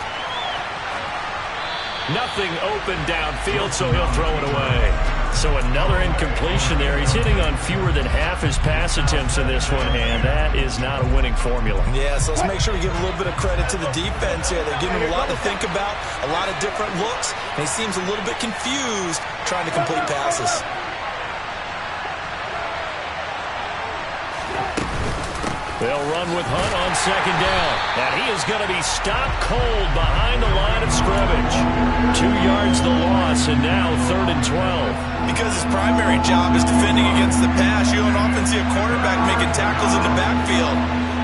Nothing open downfield, so he'll throw it away. So another incompletion there. He's hitting on fewer than half his pass attempts in this one, and that is not a winning formula. Yeah, so let's make sure we give a little bit of credit to the defense here. They're giving him a lot to think about, a lot of different looks, and he seems a little bit confused trying to complete passes. They'll run with Hunt on 2nd down. And he is going to be stopped cold behind the line of scrimmage. 2 yards the loss, and now 3rd and 12. Because his primary job is defending against the pass, you don't often see a quarterback making tackles in the backfield.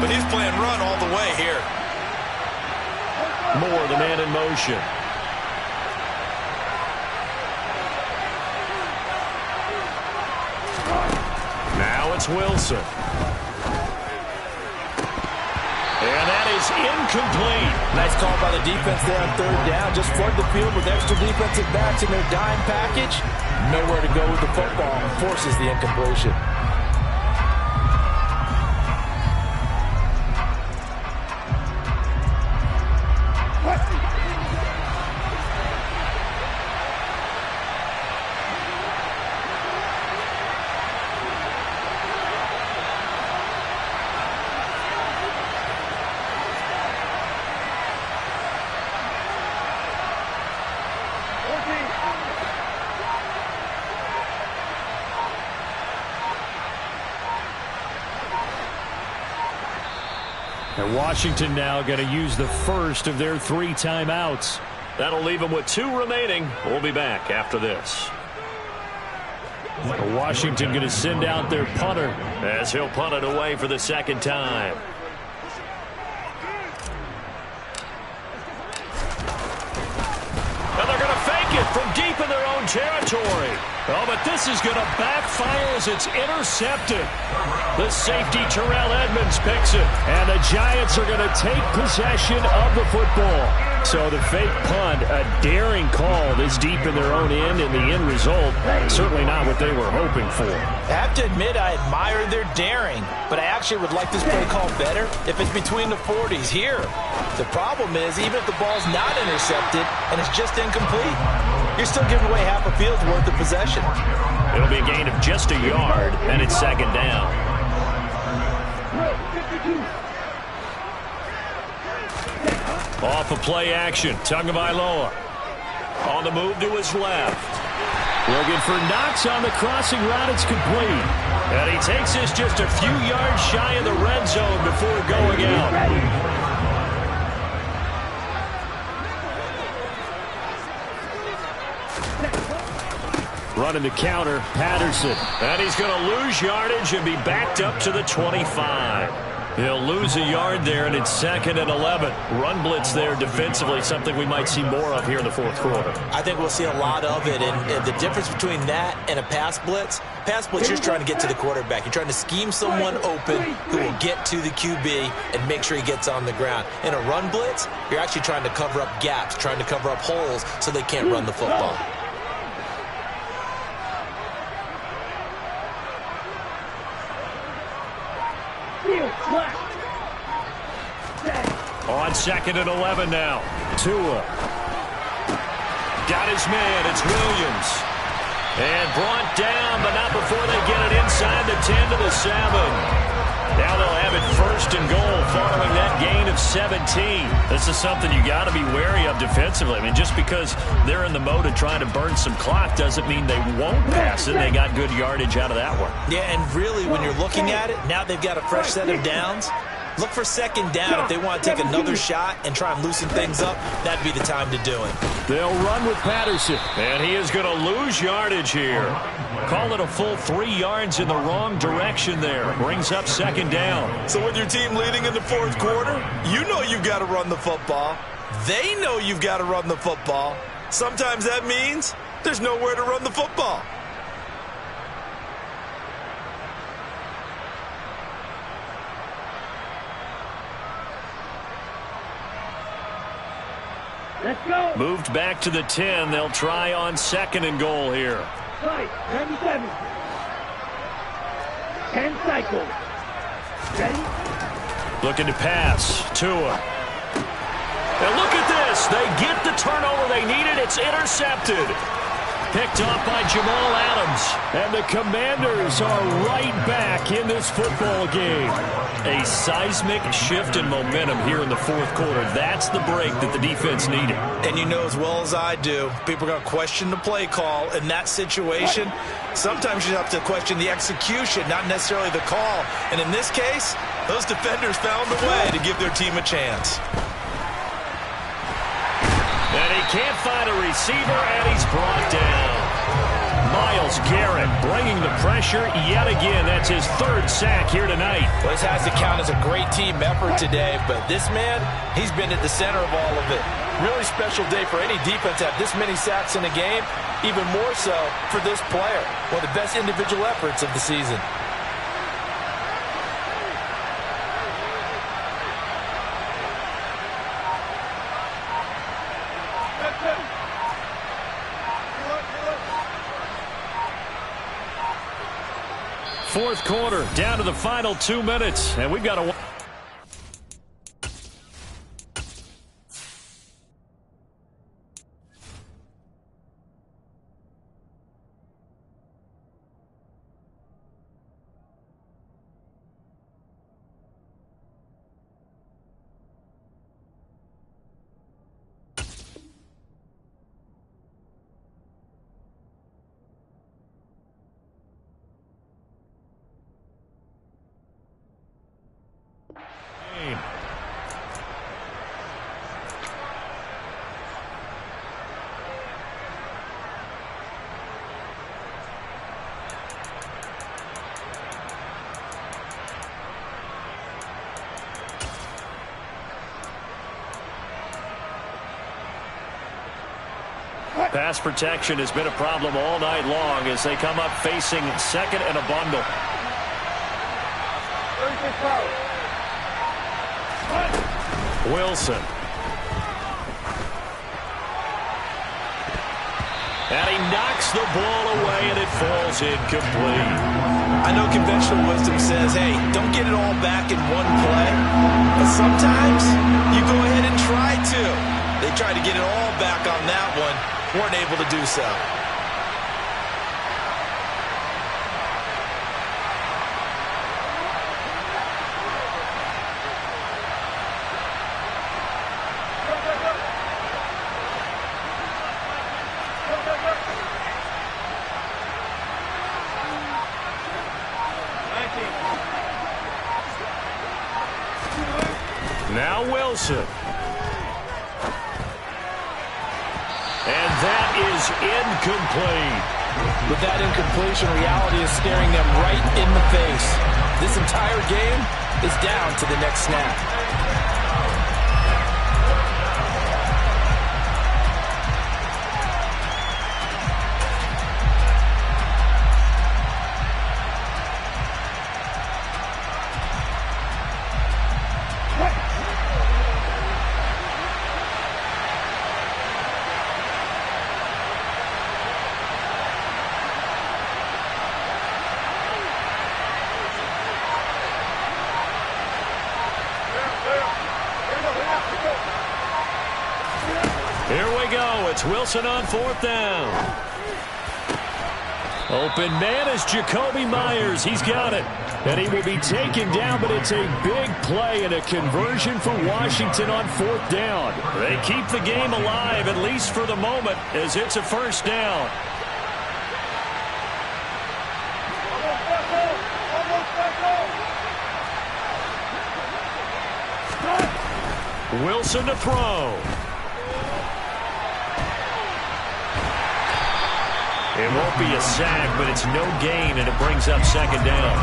But he's playing run all the way here. Moore, the man in motion. Now it's Wilson. And that is incomplete. Nice call by the defense there on 3rd down. Just flood the field with extra defensive backs in their dime package. Nowhere to go with the football. Forces the incompletion. And Washington now going to use the first of their 3 timeouts. That'll leave them with 2 remaining. We'll be back after this. Washington going to send out their punter as he'll punt it away for the 2nd time. And they're going to fake it from deep in their own territory. Oh, but this is going to backfire as it's intercepted. The safety, Terrell Edmonds, picks it. And the Giants are going to take possession of the football. So the fake punt, a daring call this deep in their own end, and the end result, certainly not what they were hoping for. I have to admit I admire their daring, but I actually would like this play called better if it's between the 40s here. The problem is, even if the ball's not intercepted and it's just incomplete, you're still giving away half a field's worth of possession. It'll be a gain of just a yard, and it's 2nd down. Off of play action, Tagovailoa on the move to his left. Looking for Knox on the crossing route. It's complete. And he takes this just a few yards shy of the red zone before going out. Running the counter, Patterson. And he's going to lose yardage and be backed up to the 25. He'll lose a yard there, and it's 2nd and 11. Run blitz there defensively, something we might see more of here in the 4th quarter. I think we'll see a lot of it, and the difference between that and a pass blitz, you're just trying to get to the quarterback. You're trying to scheme someone open who will get to the QB and make sure he gets on the ground. In a run blitz, you're actually trying to cover up gaps, trying to cover up holes so they can't run the football. on 2nd and 11 now. Tua. Got his man. It's Williams. And brought down, but not before they get it inside the 10 to the 7. Now they'll have it 1st and goal following that gain of 17. This is something you got to be wary of defensively. I mean, just because they're in the mode of trying to burn some clock doesn't mean they won't pass it. They got good yardage out of that one. Yeah, and really, when you're looking at it, now they've got a fresh set of downs. Look for 2nd down. If they want to take another shot and try and loosen things up, that'd be the time to do it. They'll run with Patterson. And he is going to lose yardage here. Call it a full 3 yards in the wrong direction there. Brings up 2nd down. So with your team leading in the 4th quarter, you know you've got to run the football. They know you've got to run the football. Sometimes that means there's nowhere to run the football. Let's go. Moved back to the 10. They'll try on 2nd and goal here. 97. 10 cycles. Ready? Looking to pass. Tua. And look at this. They get the turnover they needed. It's intercepted. Picked off by Jamal Adams. And the Commanders are right back in this football game. A seismic shift in momentum here in the 4th quarter. That's the break that the defense needed. And you know as well as I do, people are going to question the play call in that situation. Sometimes you have to question the execution, not necessarily the call. And in this case, those defenders found a way to give their team a chance. And he can't find a receiver, and he's brought down. Myles Garrett bringing the pressure yet again. That's his 3rd sack here tonight. Well, this has to count as a great team effort today, but this man, he's been at the center of all of it. Really special day for any defense to have this many sacks in a game, even more so for this player. One of the best individual efforts of the season. Fourth quarter, down to the final 2 minutes, and we've got a... Pass protection has been a problem all night long as they come up facing 2nd and a bundle. Wilson. And he knocks the ball away, and it falls incomplete. I know conventional wisdom says, hey, don't get it all back in one play. But sometimes you go ahead and try to. They tried to get it all back on that one. Weren't able to do so. Now Wilson. And that is incomplete. With that incompletion, reality is staring them right in the face. This entire game is down to the next snap. It's Wilson on 4th down. Open man is Jacoby Myers. He's got it. And he will be taken down, but it's a big play and a conversion for Washington on 4th down. They keep the game alive, at least for the moment, as it's a 1st down. Wilson to throw. It won't be a sack, but it's no gain, and it brings up 2nd down.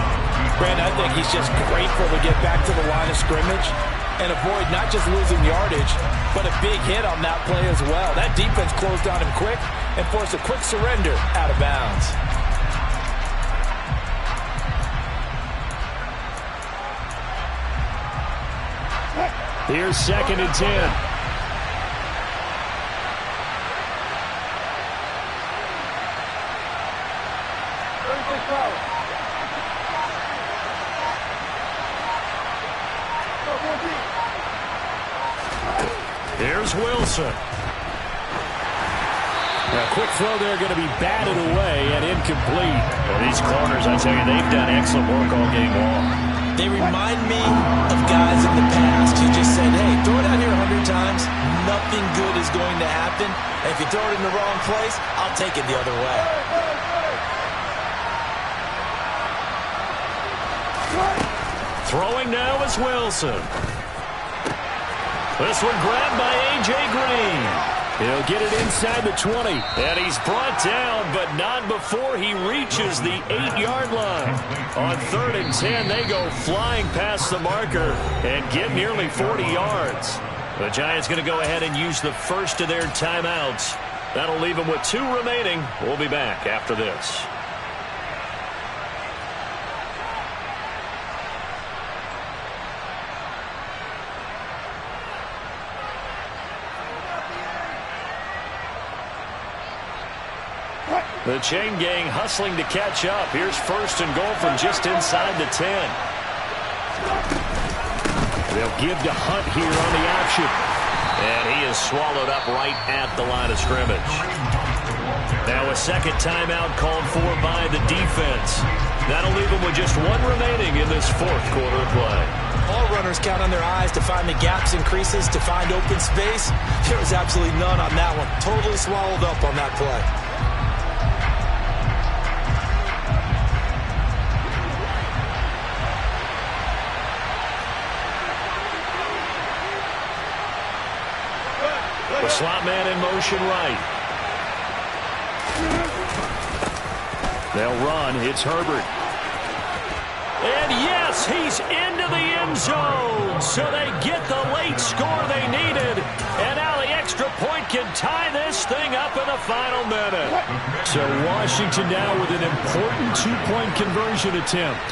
Brandon, I think he's just grateful to get back to the line of scrimmage and avoid not just losing yardage, but a big hit on that play as well. That defense closed on him quick and forced a quick surrender out of bounds. Here's 2nd and 10. Here's Wilson. A quick throw there, going to be batted away and incomplete. Well, these corners, I tell you, they've done excellent work all game long. They remind me of guys in the past who just said, hey, throw it out here 100 times, nothing good is going to happen. And if you throw it in the wrong place, I'll take it the other way. Throwing now is Wilson. This one grabbed by A.J. Green. He'll get it inside the 20. And he's brought down, but not before he reaches the 8-yard line. On 3rd and 10, they go flying past the marker and get nearly 40 yards. The Giants going to go ahead and use the first of their timeouts. That'll leave them with 2 remaining. We'll be back after this. The chain gang hustling to catch up. Here's 1st and goal from just inside the 10. They'll give to Hunt here on the option. And he is swallowed up right at the line of scrimmage. Now a 2nd timeout called for by the defense. That'll leave them with just 1 remaining in this 4th quarter of play. All runners count on their eyes to find the gaps and creases, to find open space. There was absolutely none on that one. Totally swallowed up on that play. The slot man in motion right. They'll run. It's Herbert. And yes, he's into the end zone. So they get the late score they needed. And now the extra point can tie this thing up in the final minute. So Washington now with an important 2-point conversion attempt.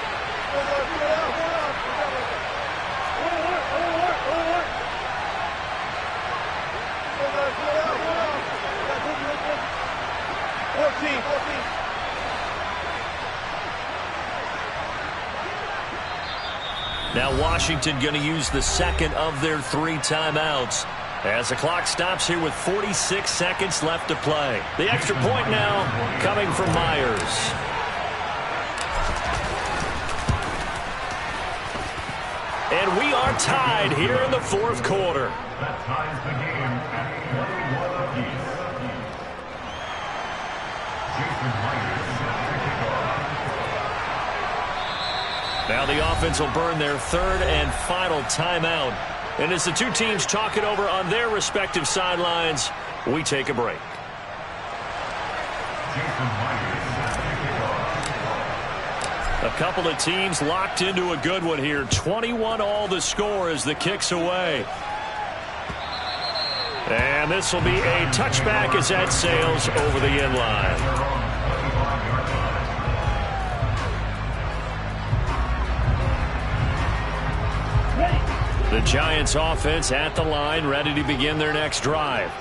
Now Washington going to use the 2nd of their 3 timeouts as the clock stops here with 46 seconds left to play. The extra point now coming from Myers. And we are tied here in the 4th quarter. That ties the game at 41 apiece. Jason Myers to kick off. Now the offense will burn their 3rd and final timeout. And as the 2 teams talk it over on their respective sidelines, we take a break. Jason Myers to kick off. A couple of teams locked into a good one here. 21-all the score as the kick's away. And this will be a touchback as that sails over the end line. The Giants offense at the line, ready to begin their next drive.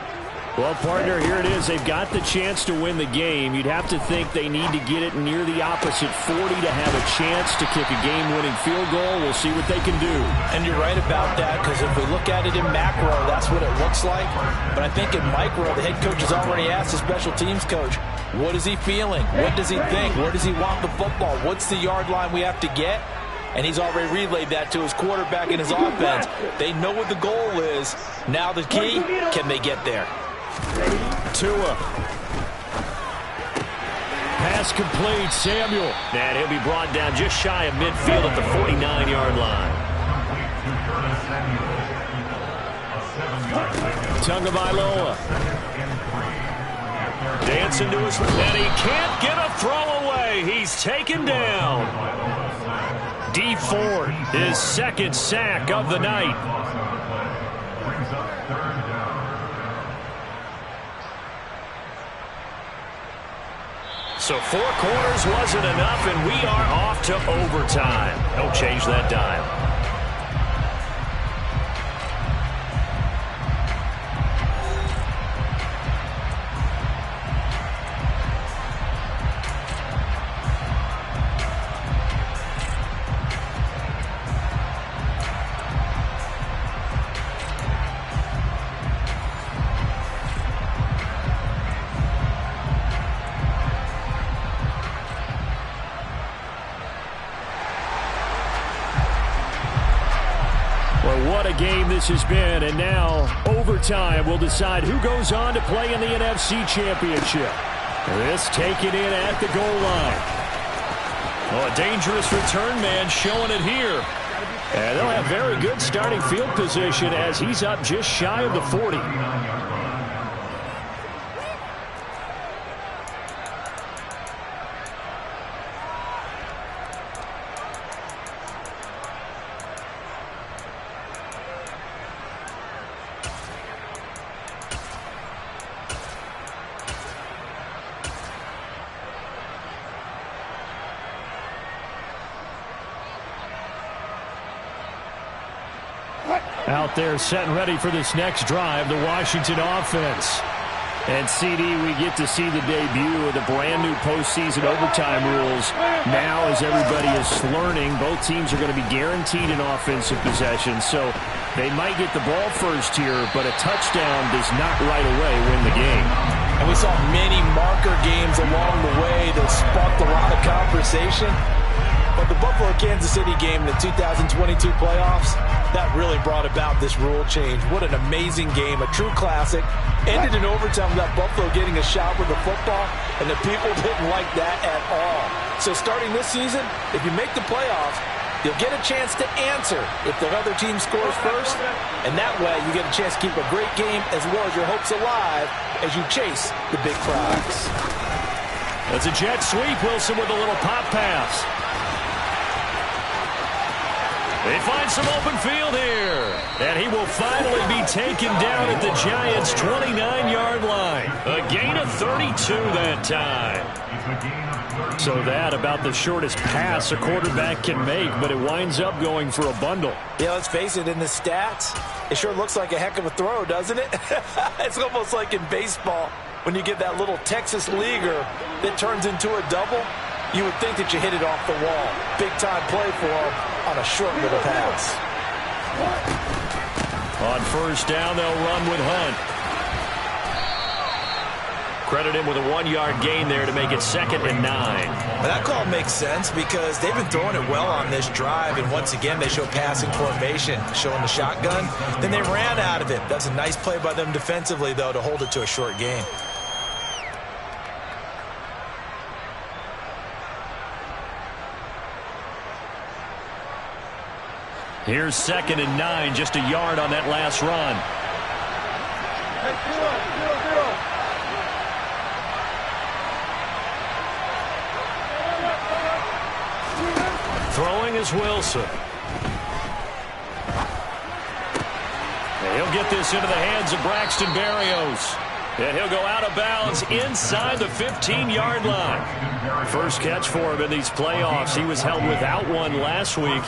Well, partner, here it is. They've got the chance to win the game. You'd have to think they need to get it near the opposite 40 to have a chance to kick a game-winning field goal. We'll see what they can do. And you're right about that, because if we look at it in macro, that's what it looks like. But I think in micro, the head coach has already asked the special teams coach, what is he feeling? What does he think? Where does he want the football? What's the yard line we have to get? And he's already relayed that to his quarterback and his offense. They know what the goal is. Now the key, can they get there? Tua. Pass complete. Samuel. And he'll be brought down just shy of midfield at the 49-yard line. Tagovailoa. Dancing to his... And he can't get a throw away. He's taken down. D. Ford, his second sack of the night. So 4 quarters wasn't enough, and we are off to overtime. Don't change that dial. What a game this has been, and now overtime will decide who goes on to play in the NFC Championship. This taken in at the goal line. Oh, a dangerous return man showing it here. And they'll have very good starting field position as he's up just shy of the 40. Out there set and ready for this next drive, the Washington offense. And CD, we get to see the debut of the brand new postseason overtime rules. Now, as everybody is learning, both teams are going to be guaranteed an offensive possession. So they might get the ball first here, but a touchdown does not right away win the game. And we saw many marker games along the way that sparked a lot of conversation. But the Buffalo-Kansas City game in the 2022 playoffs, that really brought about this rule change. What an amazing game, a true classic. Ended in overtime without Buffalo getting a shot with the football, and the people didn't like that at all. So starting this season, if you make the playoffs, you'll get a chance to answer if the other team scores first, and that way you get a chance to keep a great game as well as your hopes alive as you chase the big prize. That's a jet sweep. Wilson with a little pop pass. They find some open field here. And he will finally be taken down at the Giants' 29-yard line. A gain of 32 that time. So that about the shortest pass a quarterback can make, but it winds up going for a bundle. Yeah, let's face it, in the stats, it sure looks like a heck of a throw, doesn't it? It's almost like in baseball when you get that little Texas leaguer that turns into a double. You would think that you hit it off the wall. Big-time play for him on a short little pass. On first down, they'll run with Hunt. Credit him with a 1-yard gain there to make it 2nd and 9. Well, that call makes sense because they've been throwing it well on this drive, and once again they show passing formation, showing the shotgun. Then they ran out of it. That's a nice play by them defensively, though, to hold it to a short gain. Here's 2nd and 9, just a yard on that last run. Throwing is Wilson. And he'll get this into the hands of Braxton Berrios. And he'll go out of bounds inside the 15-yard line. First catch for him in these playoffs. He was held without one last week,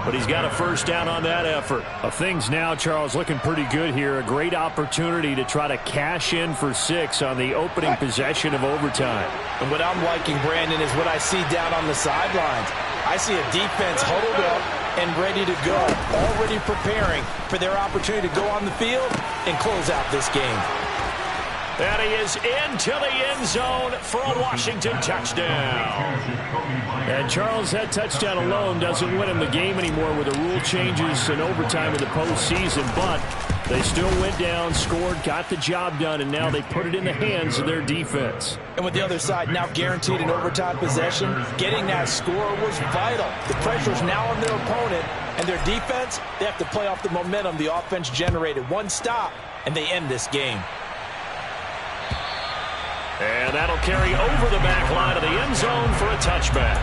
but he's got a first down on that effort. Things now, Charles, looking pretty good here. A great opportunity to try to cash in for 6 on the opening possession of overtime. And what I'm liking, Brandon, is what I see down on the sidelines. I see a defense huddled up and ready to go, already preparing for their opportunity to go on the field and close out this game. And he is into the end zone for a Washington touchdown. And Charles, that touchdown alone doesn't win him the game anymore with the rule changes and overtime in the postseason, but they still went down, scored, got the job done, and now they put it in the hands of their defense. And with the other side now guaranteed an overtime possession, getting that score was vital. The pressure's now on their opponent, and their defense, they have to play off the momentum the offense generated. One stop, and they end this game. And that'll carry over the back line of the end zone for a touchback.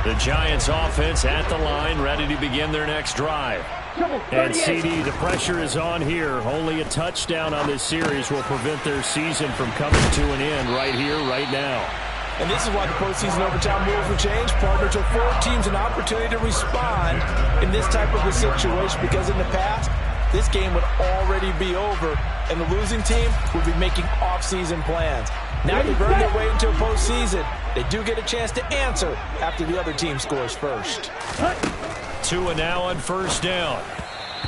The Giants offense at the line, ready to begin their next drive. And CD, the pressure is on here. Only a touchdown on this series will prevent their season from coming to an end right here, right now. And this is why the postseason overtime rules will change, partner, to afford teams an opportunity to respond in this type of a situation, because in the past, this game would already be over, and the losing team would be making off-season plans. Now they've earned their way into a postseason. They do get a chance to answer after the other team scores first. Tua now on first down.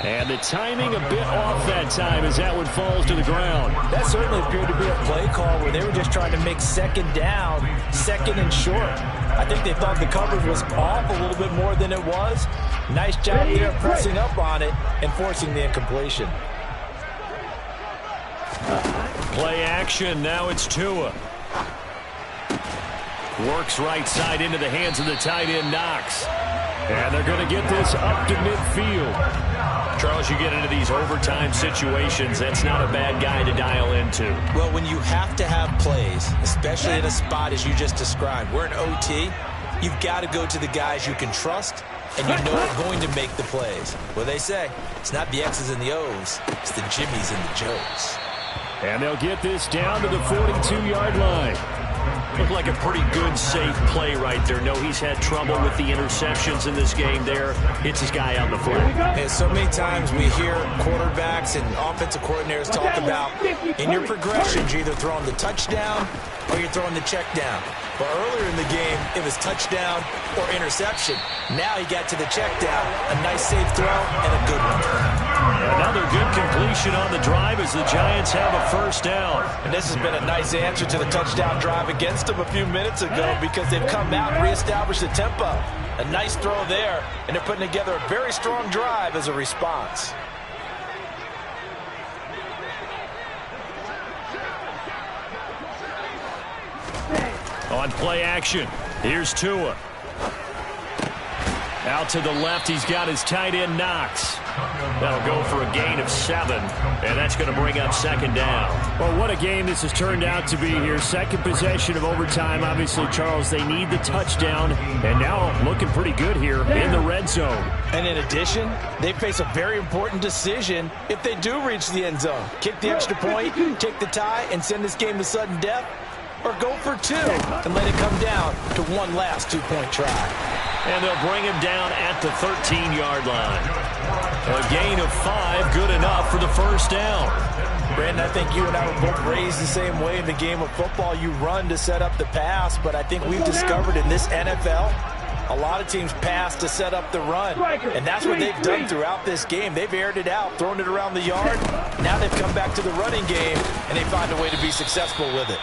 And the timing a bit off that time as that one falls to the ground. That certainly appeared to be a play call where they were just trying to make second down, second and short. I think they thought the coverage was off a little bit more than it was. Nice job there pressing up on it and forcing the incompletion. Play action. Now it's Tua. Works right side into the hands of the tight end, Knox. And they're going to get this up to midfield. Charles, you get into these overtime situations, that's not a bad guy to dial into. Well, when you have to have plays, especially in a spot as you just described, we're in OT, you've got to go to the guys you can trust and you know are going to make the plays. Well, they say it's not the X's and the O's, it's the Jimmies and the Joes. And they'll get this down to the 42-yard line. Looked like a pretty good, safe play right there. No, he's had trouble with the interceptions in this game there. It's his guy out in the flat. And so many times we hear quarterbacks and offensive coordinators talk about in your progressions, you're either throwing the touchdown or you're throwing the check down. But earlier in the game, it was touchdown or interception. Now he got to the check down. A nice safe throw and a good one. Another good completion on the drive as the Giants have a first down. And this has been a nice answer to the touchdown drive against them a few minutes ago, because they've come out and reestablished the tempo. A nice throw there, and they're putting together a very strong drive as a response. On play action, here's Tua. Out to the left, he's got his tight end, Knox. That'll go for a gain of 7, and that's going to bring up second down. Well, what a game this has turned out to be here. Second possession of overtime. Obviously, Charles, they need the touchdown, and now looking pretty good here in the red zone. And in addition, they face a very important decision if they do reach the end zone. Kick the extra point, take the tie, and send this game to sudden death, or go for 2 and let it come down to one last two-point try. And they'll bring him down at the 13-yard line. A gain of 5, good enough for the first down. Brandon, I think you and I were both raised the same way in the game of football. You run to set up the pass, but I think we've discovered in this NFL, a lot of teams pass to set up the run, and that's what they've done throughout this game. They've aired it out, thrown it around the yard. Now they've come back to the running game, and they find a way to be successful with it.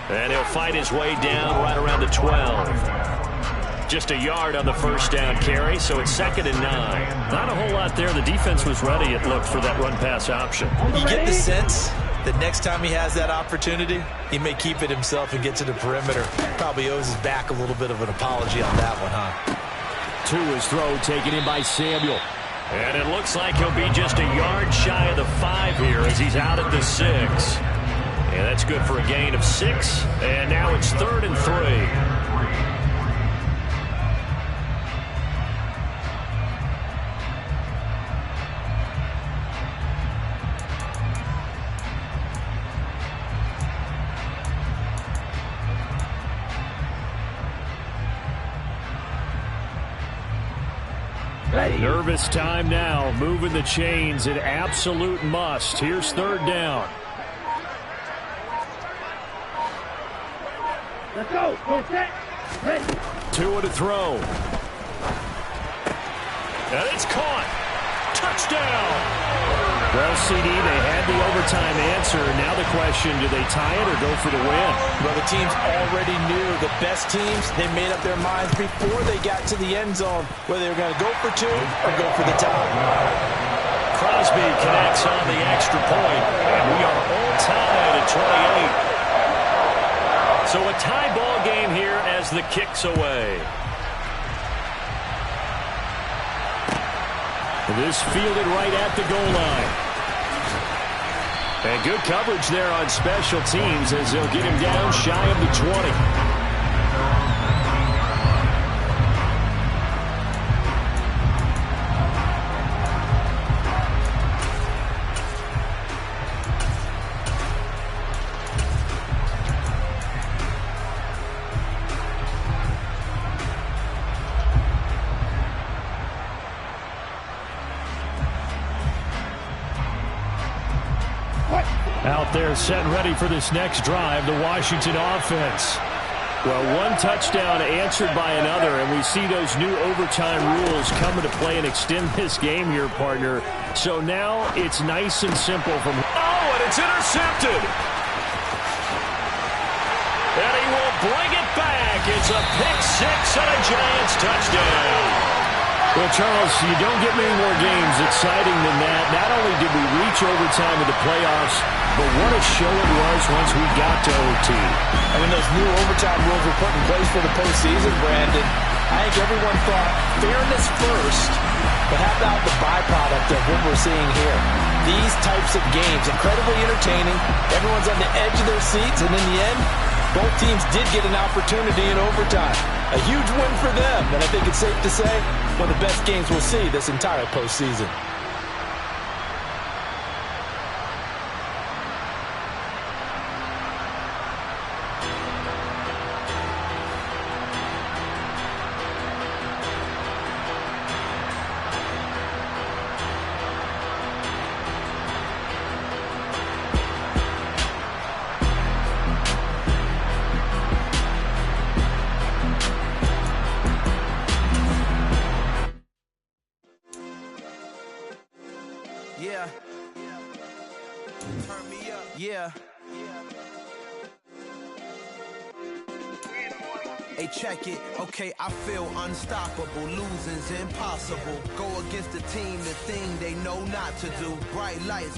And he'll fight his way down right around the 12. Just a yard on the first down carry, so it's 2nd and 9. Not a whole lot there. The defense was ready, it looked, for that run-pass option. You get the sense that next time he has that opportunity, he may keep it himself and get to the perimeter. Probably owes his back a little bit of an apology on that one, huh? Tua's throw taken in by Samuel. And it looks like he'll be just a yard shy of the 5 here as he's out at the 6. And that's good for a gain of 6. And now it's 3rd and 3. Ready. Nervous time now. Moving the chains, an absolute must. Here's third down. Let's go. Go set. Ready. Tua to throw. And it's caught. Touchdown. Well, CD, they had the overtime answer. Now the question, do they tie it or go for the win? Well, the teams already knew. The best teams, they made up their minds before they got to the end zone, whether they were going to go for two or go for the tie. Crosby connects on the extra point, and we are all tied at 28. So a tie ball game here as the kick's away. This fielded right at the goal line. And good coverage there on special teams as they'll get him down shy of the 20. Out there set and ready for this next drive, the Washington offense. Well, one touchdown answered by another, and we see those new overtime rules come into play and extend this game here, partner. So now it's nice and simple from... Oh, and it's intercepted. And he will bring it back. It's a pick six and a Giants touchdown. Well, Charles, you don't get many more games exciting than that. Not only did we reach overtime in the playoffs, but what a show it was once we got to OT. And when those new overtime rules were put in place for the postseason, Brandon, I think everyone thought fairness first, but how about the byproduct of what we're seeing here? These types of games, incredibly entertaining. Everyone's on the edge of their seats, and in the end, both teams did get an opportunity in overtime. A huge win for them, and I think it's safe to say one of the best games we'll see this entire postseason. Yeah. Turn me up. Yeah. Hey, check it. Okay, I feel unstoppable. Losing's impossible. Go against the team, the thing they know not to do. Bright lights.